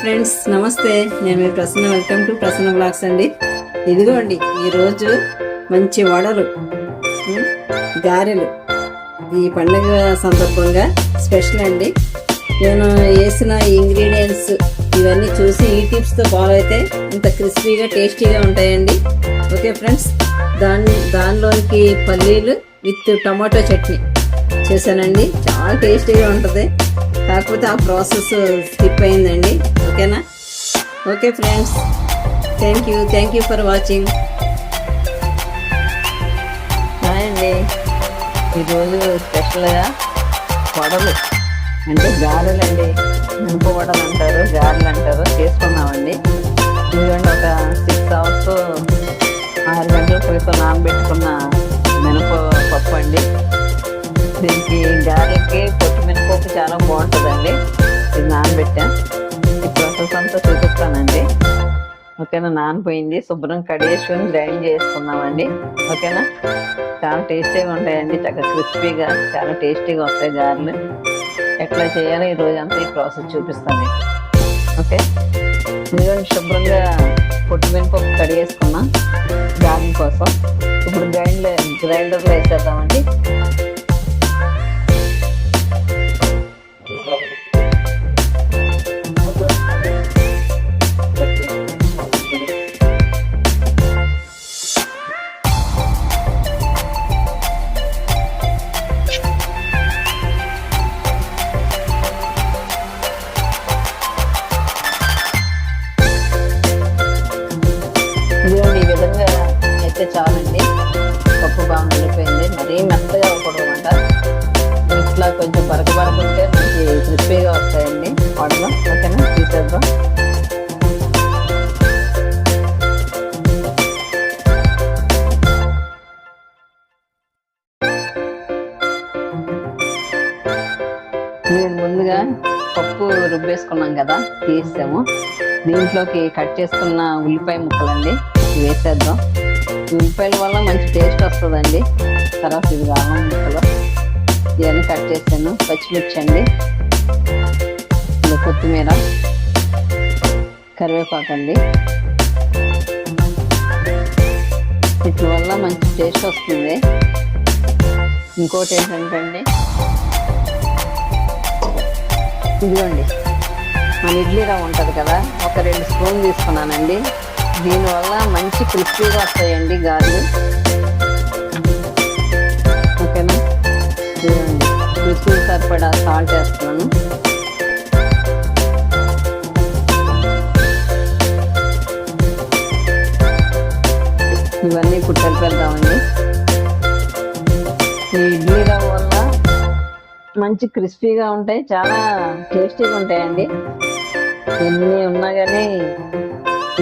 Friends, నమస్తే. నేను మీ Prasanna. Welcome to Prasanna blogs అండి. ఇదిగోండి ఈరోజు మంచి వడలు, గారెలు ఈ పండుగ సందర్భంగా స్పెషల్ అండి. నేను వేసిన ఇంగ్రీడియంట్స్ ఇవన్నీ చూసి ఈ టిప్స్తో ఫాలో అయితే ఇంత క్రిస్పీగా టేస్టీగా ఉంటాయండి. ఓకే ఫ్రెండ్స్, దానిలోనికి పల్లీలు విత్ టమాటో చట్నీ చేశానండి. చాలా టేస్టీగా ఉంటుంది. కాకపోతే ఆ ప్రాసెస్ స్కిప్ అయిందండి. ఓకేనా? Okay friends, thank you for watching. Hi అండి. ఈరోజు స్పెషల్గా వడలు అంటే గారెలు అండి. మినప వడలు అంటారు, గారెలు అంటారు, చేసుకున్నామండి. ఎందుకంటే ఒక 6 hours 6 గంటల క్రితం నానబెట్టుకున్న మినపప్పు అండి. దీనికి గారెలకి పొట్టు మినపప్పు చాలా బాగుంటుందండి. ఇది నానబెట్టా. ఈ ప్రాసెస్ అంతా చూపిస్తానండి. ఓకేనా? నానిపోయింది. శుభ్రం కడిగేసుకొని గ్రైండ్ చేసుకున్నామండి. ఓకేనా? చాలా టేస్టీగా ఉంటాయండి. చక్కగా క్రిస్పీగా చాలా టేస్టీగా వస్తాయి గారెలు. ఎట్లా చేయాలో ఈరోజు అంతా ఈ ప్రాసెస్ చూపిస్తాను. ఓకే, ఇదిగోండి శుభ్రంగా పొట్టు మినపప్పు కడిగేసుకున్నాం గారెల కోసం. ఇప్పుడు గ్రైండర్లో వేసేద్దామండి. ఈ విధంగా అయితే చాలండి. పప్పు బాగా మిగిలిపోయింది. మరీ మెత్తగా అవ్వకూడదు అన్నమాట. ఇట్లా కొంచెం బరకబరకుంటే మనకి క్రిస్పీగా వస్తాయండి వాటిలో. ఓకేనా? తీసేద్దాం. నేను ముందుగా పప్పు రుబ్బేసుకున్నాం కదా, తీసాము. దీంట్లోకి కట్ చేసుకున్న ఉల్లిపాయ ముక్కలండి వేసేద్దాం. ఉల్లిపాయల వల్ల మంచి టేస్ట్ వస్తుందండి. తర్వాత ఇది అల్లం ముక్కలు ఇవన్నీ కట్ చేసాను. పచ్చిమిర్చి అండి, కొత్తిమీర, కరివేపాకు అండి. వీటి వల్ల మంచి టేస్ట్ వస్తుంది. ఇంకోటి ఏంటంటే ఇదిగోండి మన ఇడ్లీ రవ్వ ఉంటుంది కదా, ఒక 2 స్పూన్లు తీసుకున్నానండి. దీనివల్ల మంచి క్రిస్పీగా వస్తాయండి గారెలు. ఓకేనా? చూడండి, రుచికి సరిపడా సాల్ట్ వేస్తున్నాను. ఇవన్నీ ఇప్పుడు కలిపేద్దామండి. ఈ ఇడ్లీ రవ్వ వల్ల మంచి క్రిస్పీగా ఉంటాయి, చాలా టేస్టీగా ఉంటాయండి. ఎన్ని ఉన్నా కానీ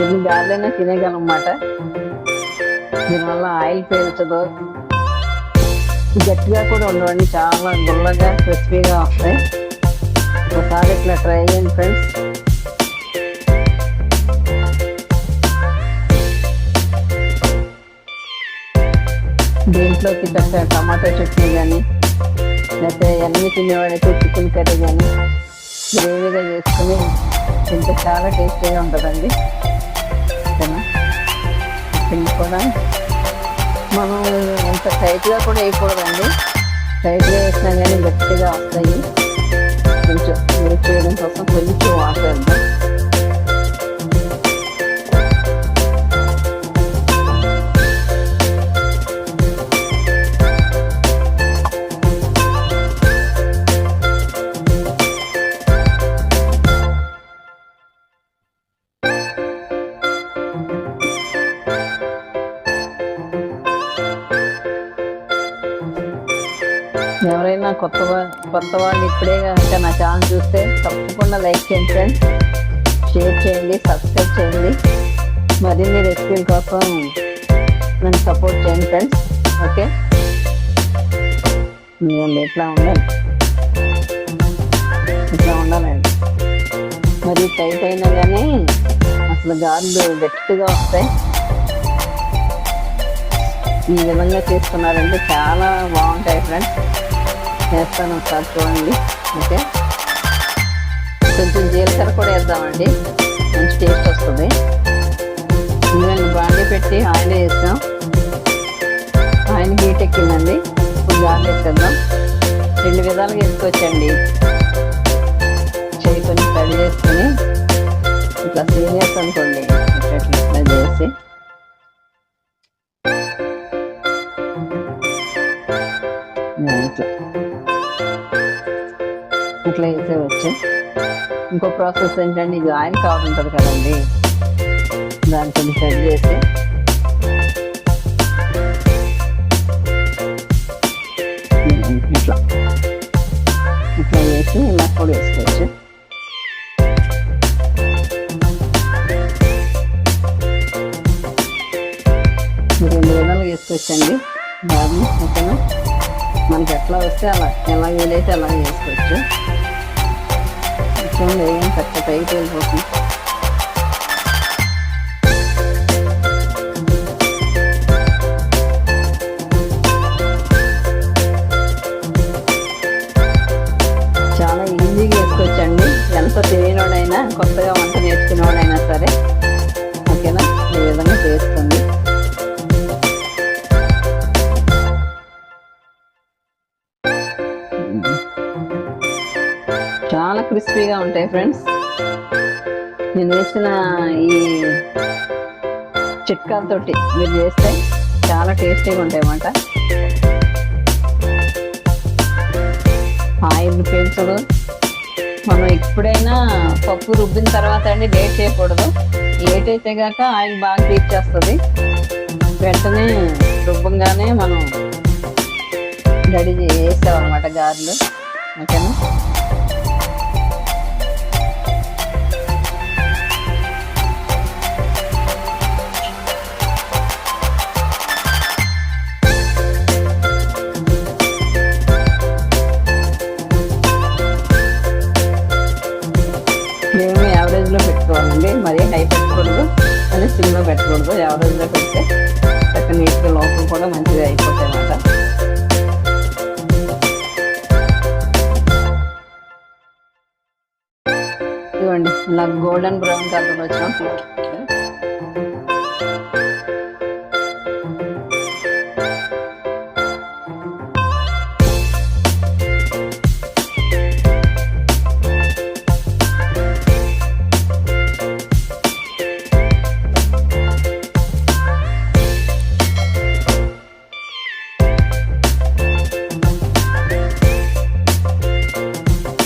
ఎన్ని గారెలైనా తినేయగలం అన్నమాట. దీనివల్ల ఆయిల్ పీల్చదు, గట్టిగా కూడా ఉండవండి. చాలా గుల్లగా క్రిస్పీగా వస్తాయి. ఒకసారి ఇట్లా ట్రై చేయండి ఫ్రెండ్స్. దీంట్లోకి చక్కగా టమాటో చట్నీ కానీ, లేకపోతే అన్నీ తినేవాడైతే చికెన్ కర్రీ కానీ గ్రేవీగా చేసుకుని తింటే చాలా టేస్టీగా ఉంటుందండి. ఓకేనా? పిండి కూడా మనం ఎంత టైట్గా కూడా వేయకూడదండి. టైట్గా వేసినా కానీ గట్టిగా వస్తాయి. కొంచెం వేడి చేయడం కోసం కొంచెం వాటర్ వేద్దాం. ఎవరైనా కొత్త వాళ్ళు ఇప్పుడే కనుక నా ఛానల్ చూస్తే తప్పకుండా లైక్ చేయండి ఫ్రెండ్స్, షేర్ చేయండి, సబ్స్క్రైబ్ చేయండి. మరిన్ని రెసిపీల కోసం నన్ను సపోర్ట్ చేయండి ఫ్రెండ్స్. ఓకే, ఇట్లా ఉండాలండి. మరి టైట్ అయినా కానీ అసలు గారెలు గట్టిగా వస్తాయి. ఈ విధంగా చేసుకున్నారంటే చాలా బాగుంటాయి ఫ్రెండ్స్. చేస్తాను, ఒకసారి చూడండి. ఓకే, కొంచెం జీలకర్ర కూడా వేద్దామండి, మంచి టేస్ట్ వస్తుంది. ఇందులో బాండీ పెట్టి ఆయిల్ వేసాం. ఆయిల్ హీట్ ఎక్కిందండి. ఇప్పుడు గారెలు వేసేద్దాం. 2 విధాలుగా వేసుకోవచ్చండి. చెయ్యి కొంచెం కడి చేసుకొని ఇట్లా సీనియర్స్ అనుకోండి, ఇట్లా చేసి ఇట్లా వేసేవచ్చు. ఇంకో ప్రాసెస్ ఏంటంటే, ఇది ఆయిల్ కవర్ ఉంటుంది కదండి, దాన్ని కొంచెం కట్ చేసి ఇట్లా ఇట్లా వేసి ఇలా కూడా వేసుకోవచ్చు. మీరు 2 విధాలుగా వేసుకోవచ్చండి. బాగా ఓకేనా, మనకి ఎట్లా వస్తే అలా, ఎలా వీలైతే అలా వేసుకోవచ్చు. చూడండి ఏం పచ్చ పైకి వెళ్ళిపోతుంది. చాలా ఈజీగా వేసుకోవచ్చండి. ఎంత తెలియనోడైనా, కొత్తగా వంట నేర్చుకునేవాడైనా సరే ఓకేనా, ఈ విధంగా చేసుకోండి. చాలా క్రిస్పీగా ఉంటాయి ఫ్రెండ్స్. నేను వేసిన ఈ చిట్కాలతోటి మీరు చేస్తే చాలా టేస్టీగా ఉంటాయి అన్నమాట. ఆయిల్ పీల్చదు. మనం ఎప్పుడైనా పప్పు రుబ్బిన తర్వాత అండి లేట్ చేయకూడదు. లేట్ అయితే కాక ఆయిల్ బాగా పీల్చేస్తుంది. వెంటనే రుబ్బంగానే మనం రెడీ చేసామన్నమాట గారెలు. ఓకేనా, మేము యావరేజ్లో పెట్టుకోవాలండి. మరీ హై పెట్టకూడదు, అని సిమ్లో పెట్టకూడదు. యావరేజ్లో పెడితే చక్కగా నీట్గా లోపల కూడా మంచిగా అయిపోతాయి అన్నమాట. ఇవ్వండి ఇలా గోల్డెన్ బ్రౌన్ కలర్ వచ్చిన